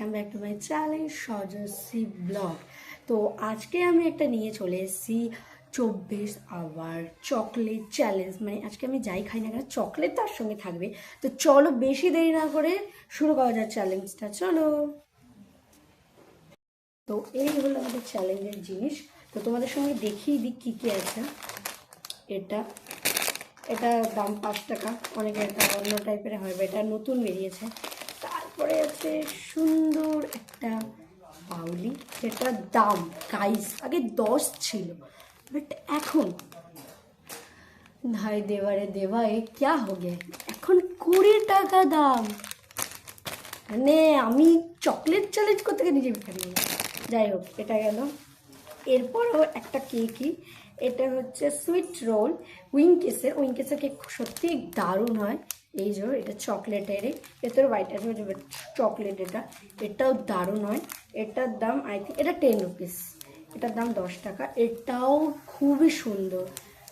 Welcome back to my channel সজস্বী blog. তো আজকে আমি একটা নিয়ে চলে এসেছি 24 আওয়ার চকলেট চ্যালেঞ্জ। মানে আজকে আমি যাই খাই না কেন চকলেট তার সঙ্গে থাকবে। তো চলো বেশি দেরি না করে শুরু করা যাক চ্যালেঞ্জটা, চলো। তো এই হলো আমাদের চ্যালেঞ্জের জিনিস। তো তোমাদের সঙ্গে দেখিয়ে দিই কী কী আছে। এটা এটা দাম 5 টাকা, অনেকে এটা অন্য টাইপের হয়, এটা নতুন বেরিয়েছে। তারপরে আছে সুন্দর একটা বাউলি, যেটার দাম গাইস আগে 10 ছিল, বাট এখন ভাই দেওয়ারে দেওয়া এ ক্যা হো গে, এখন 20 টাকা দাম। মানে আমি চকলেট চ্যালেঞ্জ করতে গিয়ে নিজে ভিখারি হলাম। যাই হোক, এটা গেল। এরপরও একটা কেকই, এটা হচ্ছে সুইট রোল উইংকেসের কেক সত্যি দারুণ হয়। এই যে এটা চকলেটেরই, ভেতরে হোয়াইট আছে, চকলেট। এটাও দারুণ হয়। এটার দাম আই থিঙ্ক এটা 10 রুপিস, এটার দাম 10 টাকা। এটাও খুবই সুন্দর।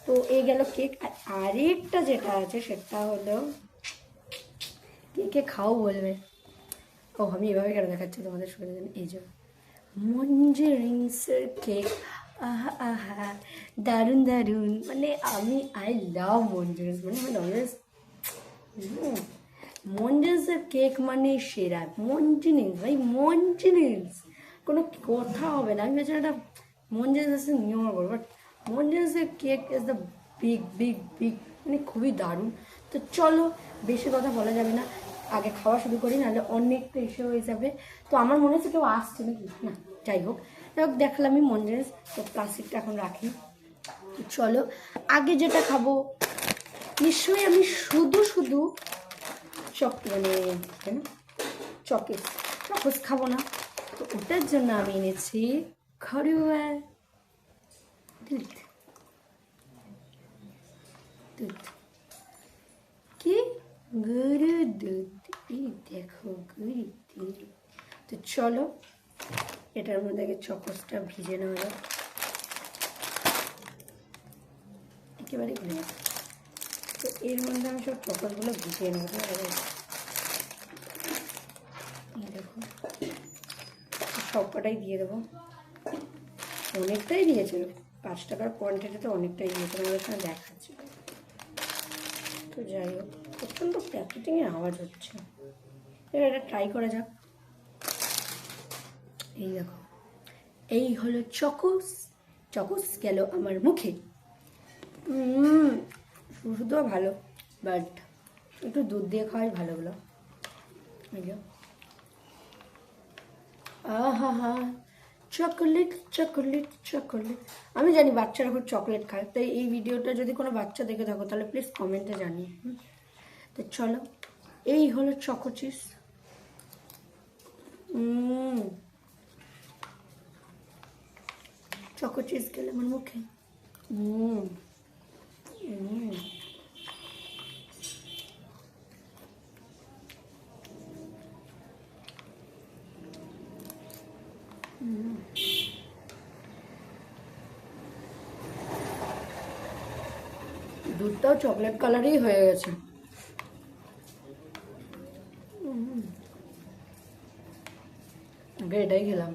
তো এই গেল কেক। আর আরেকটা যেটা আছে সেটা হলো, কে খাও বলবে। ও আমি এভাবে কেন দেখাচ্ছি তোমাদের সুবিধা, এই যে মঞ্জেরিংসের কেক। আহা আহা, দারুণ দারুণ। মানে আই লাভ মঞ্জেরিংস, মানে আমি অলওয়েজ মঞ্জেরিংসের কেক মানে সেরা। মঞ্জেরিংস ভাই, মঞ্জেরিংস কোনো কথা হবে না। আমি ভেবেছিলাম এটা মঞ্জেরিংস নিয়ম করবো, বাট মঞ্জেরিংসের cake is the big big big, মানে খুবই দারুণ। তো চলো বেশি কথা বলা যাবে না, আগে খাওয়া শুরু করি, নাহলে অনেকটা ইস্যু হয়ে যাবে। তো আমার মনে হচ্ছে কেউ আসছে নাকি, না যাই হোক দেখলাম আমি মঞ্জেরিংস। তো প্লাস্টিকটা এখন রাখি। চলো আগে যেটা খাবো, নিশ্চয়ই আমি শুধু শুধু মানে কেন চকোস খাবো না। তো ওটার জন্য আমি এনেছি ঘরোয়া দুধ। কি গরুর দুধ, এই দেখো গরুর দুধ। তো চলো এটার মধ্যে আগে চকোসটা ভিজে নেওয়া যাক, একেবারে ঘুরে যাবে। তো এর মধ্যে আমি সব চকোসগুলো ভিজিয়ে নেবো। দেখো সবকটাই দিয়ে দেবো, অনেকটাই দিয়েছে। 5 টাকার কোয়ান্টিটিতে অনেকটাই দিয়েছে, আমাদের সঙ্গে দেখাচ্ছে। তো যাই হোক, প্রচণ্ড প্যাকেটিংয়ে আওয়াজ হচ্ছে, এবার এটা ট্রাই করা যাক। এই দেখো, এই হলো চকোস গেল আমার মুখে। শুধু ভালো, বাট একটু দুধ দিয়ে খাওয়াই ভালো হলো। আহা হা, চকোলেট চকোলেট চকোলেট। আমি জানি বাচ্চারা খুব চকলেট খায়, তাই এই ভিডিওটা যদি কোনো বাচ্চা দেখে থাকো তাহলে প্লিজ কমেন্টে জানিয়ে। তো চলো, এই হলো চকো চিজ। চকো চিজ গেলে আমার মুখে। দুধটাও চকলেট কালারই হয়ে গেছে। আগে এটাই খেলাম।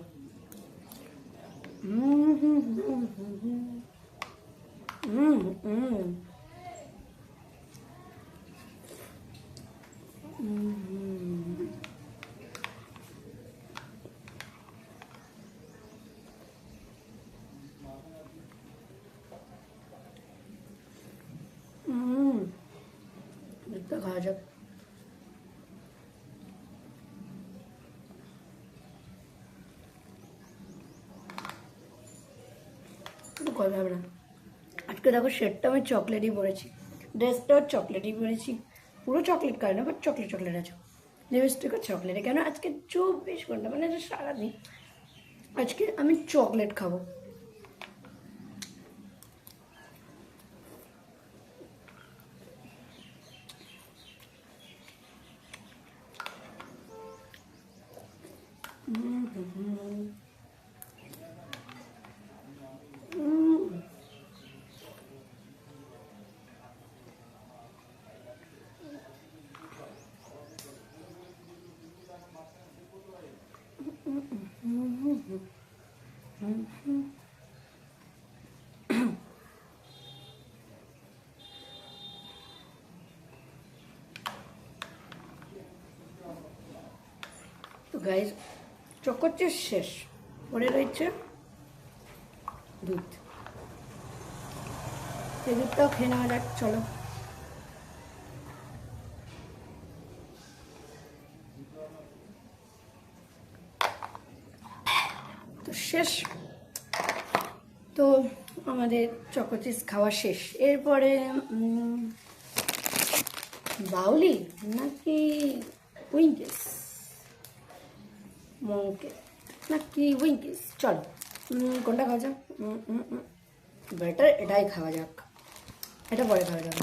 দুধটা খাওয়া যাক। কথা হবে না। আজকে দেখো শেডটা আমি চকলেটই পরেছি, ড্রেসটাও চকলেটই পরেছি। পুরো চকলেট কালার না, বাট চকলেট চকলেট আছে। লিপস্টিকও চকলেটে, কেন আজকে 24 ঘন্টা মানে সারাদিন আজকে আমি চকলেট খাবো। গাইস চকো চিপস শেষ, পরে রয়েছে দুধ। এই দুধটাও খেয়ে নেওয়া যাক, চলো। তো শেষ, তো আমাদের চকো চিপস খাওয়া শেষ। এরপরে বাউলি নাকি উইঙ্কিস, মঙ্কে নাকি উইঙ্কিস, চলো কোনটা খাওয়া যাক? বেটার এটাই খাওয়া যাক, এটা পরে খাওয়া যাবে।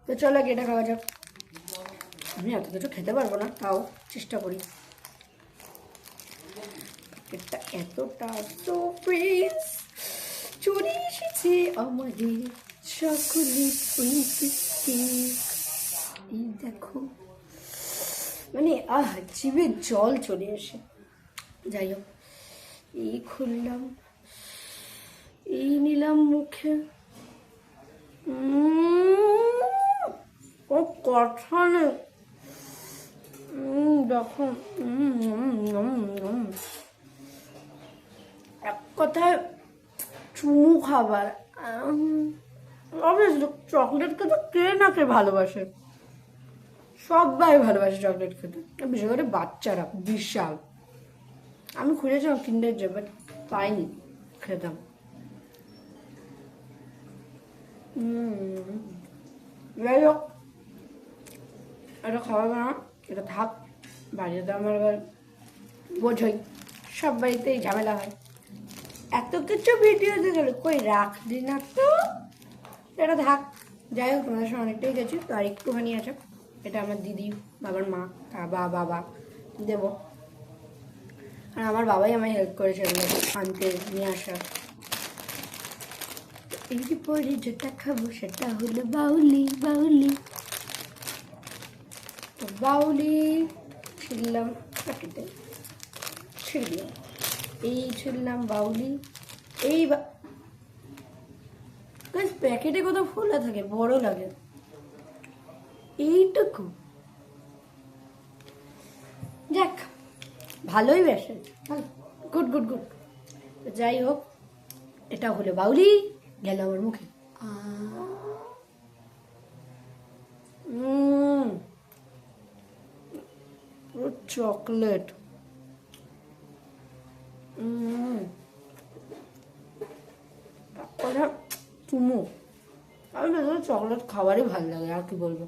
তো চলো আগে এটা খাওয়া যাক। আমি এত কিছু খেতে পারবো না, তাও চেষ্টা করি। এটা এতটা তো প্রিন্স চলে এসেছে আমাদের চকোলেট উইঙ্কিস কেক। এই দেখো, মানে জিভে জল চলে আসে। যাই হোক, এই খুললাম, এই নিলাম মুখে, ও কথা নেই। দেখো এক কথায় চুমু খাবার। অবভিয়াসলি চকলেট খেতে কে না কে ভালোবাসে, সবাই ভালোবাসে চকলেট খেতে, বিশেষ করে বাচ্চারা বিশাল। আমি খুঁজেছিলাম কিন্ডার জয়, বাট পাইনি, খেতাম। যাই হোক, এটা খাওয়া না, এটা থাক। বাড়িতে আমার আবার বোঝই সব বাড়িতেই ঝামেলা হয়, এত কিছু ভিডিওতে গেলে কই রাখলি না তো, এটা থাক। যাই হোক, তোমাদের সঙ্গে অনেকটাই গেছি, তো আর একটুখানি আছে। এটা আমার দিদি, বাবার মা, বাবা দেবো। আর আমার বাবাই আমায় হেল্প করেছে এগুলো আনতে, নিয়ে আসা। এরপরে যেটা খাবো সেটা হলো বাউলি। তো বাউলি ছিললাম প্যাকেটে, ছিললাম, এই ছিললাম বাউলি। এই প্যাকেটে কত ফোলা থাকে, বড় লাগে, এইটুকু। যাক, ভালোই বেসে, ভালো, গুড গুড গুড। যাই হোক, এটা হলো বাউলি, গেল আমার মুখে। চকলেট, চুমু। আমি বেশি চকলেট খাবারই ভালো লাগে, আর কি বলবো।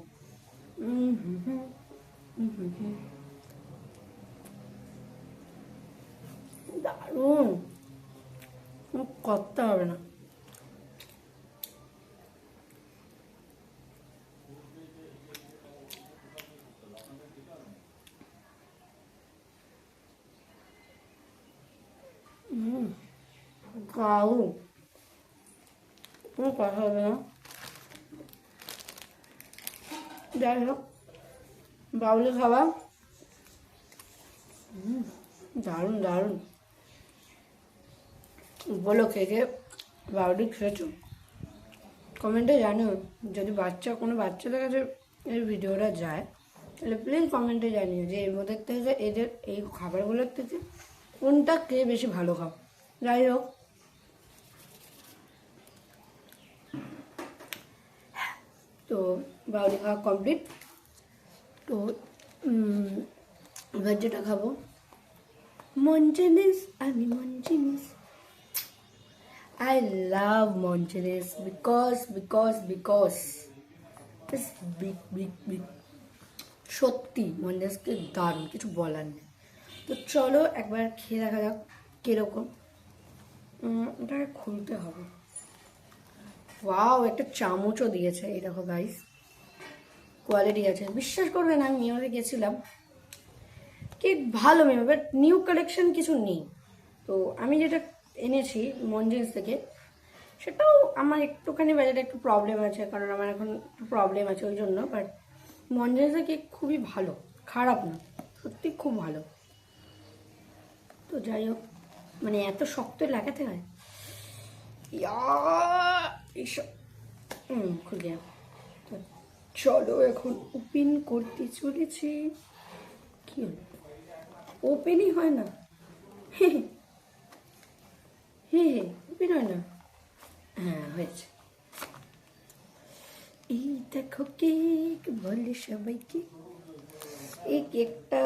দারুণ, করতে হবে না। দারুণ, কোনো কথা হবে না। যাই হোক, বাউলি খাওয়া দারুণ দারুণ। বলো কে কে বাউলি খেয়েছো, কমেন্টে জানিও। যদি কোনো বাচ্চাদের কাছে এই ভিডিওটা যায়, তাহলে প্লিজ কমেন্টে জানিও যে এর মধ্যে থেকে, এদের এই খাবারগুলোর থেকে কোনটা কে বেশি ভালো খাও। যাই হোক, তো বাউলি খাওয়া কমপ্লিট। তো এবার যেটা খাবো, মঞ্জেনিস। আমি মঞ্জেনিস, I love Monchenes because it's big. সত্যি মঞ্জেসকে দারুণ, কিছু বলার নেই। তো চলো একবার খেয়ে দেখা যাক কিরকম। ওটাকে খুলতে হবে। ওয়াও, একটা চামচও দিয়েছে, এই দেখো গাইস, কোয়ালিটি আছে। বিশ্বাস করবে না, আমি মেমোতে গেছিলাম, কি ভালো মেমো, বাট নিউ কালেকশন কিছু নেই। তো আমি যেটা এনেছি মঞ্জেস থেকে, সেটাও আমার একটুখানি বাজারে একটু প্রবলেম আছে, কারণ আমার এখন একটু প্রবলেম আছে ওই জন্য। বাট মঞ্জেসের কেক খুবই ভালো, খারাপ না, সত্যি খুব ভালো। তো যাই হোক, মানে এত শক্ত লাগাতে হয়, এইসব খুলে। তো চলো এখন ওপেন করতে চলেছি। কি হলো? ও ওপেনই হয় না, হে হে ওপেন হয় না। হ্যাঁ হয়েছে। এই দেখো কেক, বলে সবাইকে। এই কেকটা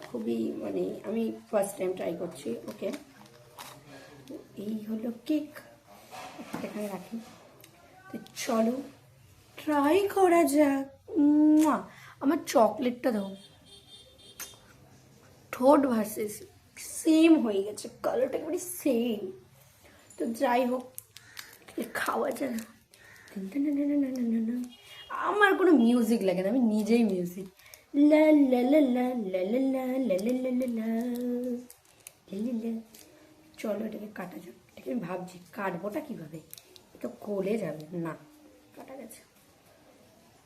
খুবই মানে আমি ফার্স্ট টাইম ট্রাই করছি। ওকে, এই হলো কেক, এখানে রাখি। তো চলো ট্রাই করা যাক। আমার চকলেটটা দাও, ঠোঁট ভার্সেস সেম হয়ে গেছে, কালারটা একেবারে সেম। তো যাই হোক, খাওয়া যায়। আমার কোনো মিউজিক লাগে না, আমি নিজেই মিউজিক। লা লা লা লা লা লা লা লা লা লা লা লা লা লা। চলো এটাকে কাটা যাক। এটাকে আমি ভাবছি কাটবোটা কীভাবে, এটা গলে যাবে না, কাটা গেছে।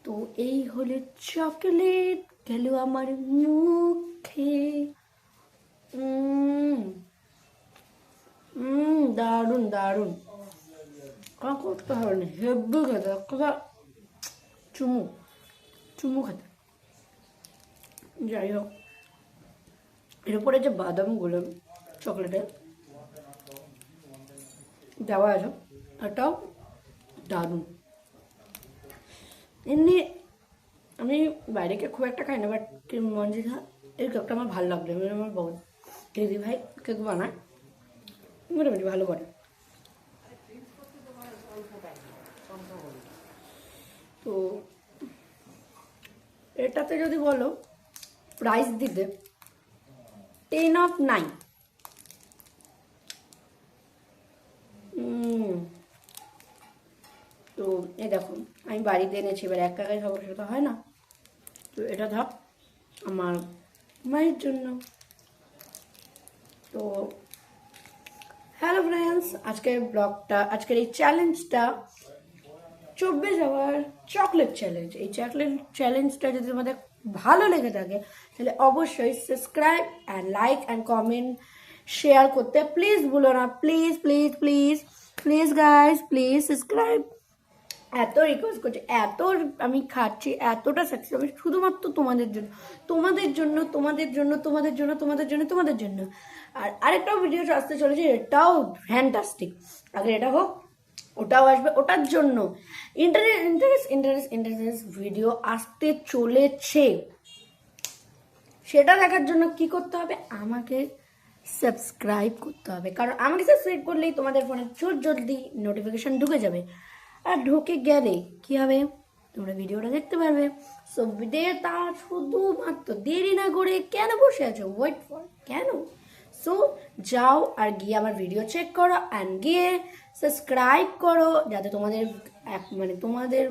তো এই হলো চকলেট, গেল আমার মুখে। দারুণ দারুণ, করতে হবে না, হেব্বি খেতে, একটা চুমু চুমু খেতে। যাই হোক, এর উপরে যে বাদামগুলো চকলেটে দেওয়া আছে, এটাও দারুণ। এমনি আমি বাইরে কেক খুব একটা খাই না, বাট মঞ্জিরা এই কেকটা আমার ভালো লাগলো। আমার বউ দিদি ভাই কেক বানায়, মোটামুটি ভালো করে। তো এটাতে যদি বলো প্রাইস দিতে 10/9। তো এই দেখো, আমি বাড়িতে এনেছি, এবার একা একাই খাবো সেটা হয় না। তো এটা থাক আমার মায়ের জন্য। তো হ্যালো ফ্রেন্ডস, আজকের ব্লগটা, আজকের এই চ্যালেঞ্জটা 24 আওয়ার চকলেট চ্যালেঞ্জ। এই চকলেট চ্যালেঞ্জটা যদি তোমাদের ভালো লেগে থাকে তাহলে অবশ্যই subscribe and like and comment share করতে প্লিজ ভুলো না। Please please please please guys, please subscribe. এত রিকোয়েস্ট করছি, এত আমি খাচ্ছি, এতটা সাকসেস আমি শুধুমাত্র তোমাদের জন্য, তোমাদের জন্য, তোমাদের জন্য, তোমাদের জন্য, তোমাদের জন্য, তোমাদের জন্য। আর আরেকটাও ভিডিও আসতে চলেছে, এটাও ফ্যান্টাস্টিক। আগে এটা হোক, ওটাও আসবে, ওটার জন্য ইন্টারেস্ট ভিডিও আসতে চলেছে। সেটা দেখার জন্য কি করতে হবে, আমাকে সাবস্ক্রাইব করতে হবে। কারণ আমাকে সাবস্ক্রাইব করলেই তোমাদের ফোনে জলদি নোটিফিকেশন ঢুকে যাবে। আর ঢুকে গেলে কি হবে, তোমরা ভিডিওটা দেখতে পারবে। সো তা শুধুমাত্র দেরি না করে কেন বসে আছো, ওয়েট ফর কেন। সো যাও আর গিয়ে আমার ভিডিও চেক করো অ্যান্ড গিয়ে সাবস্ক্রাইব করো, যাতে তোমাদের মানে তোমাদের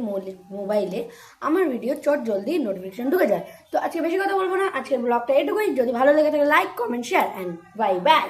মোবাইলে আমার ভিডিও জলদি নোটিফিকেশন ঢুকে যায়। তো আজকে বেশি কথা বলবো না, আজকের ব্লগটা এটুকুই। যদি ভালো লেগে থাকে like comment share and bye bye.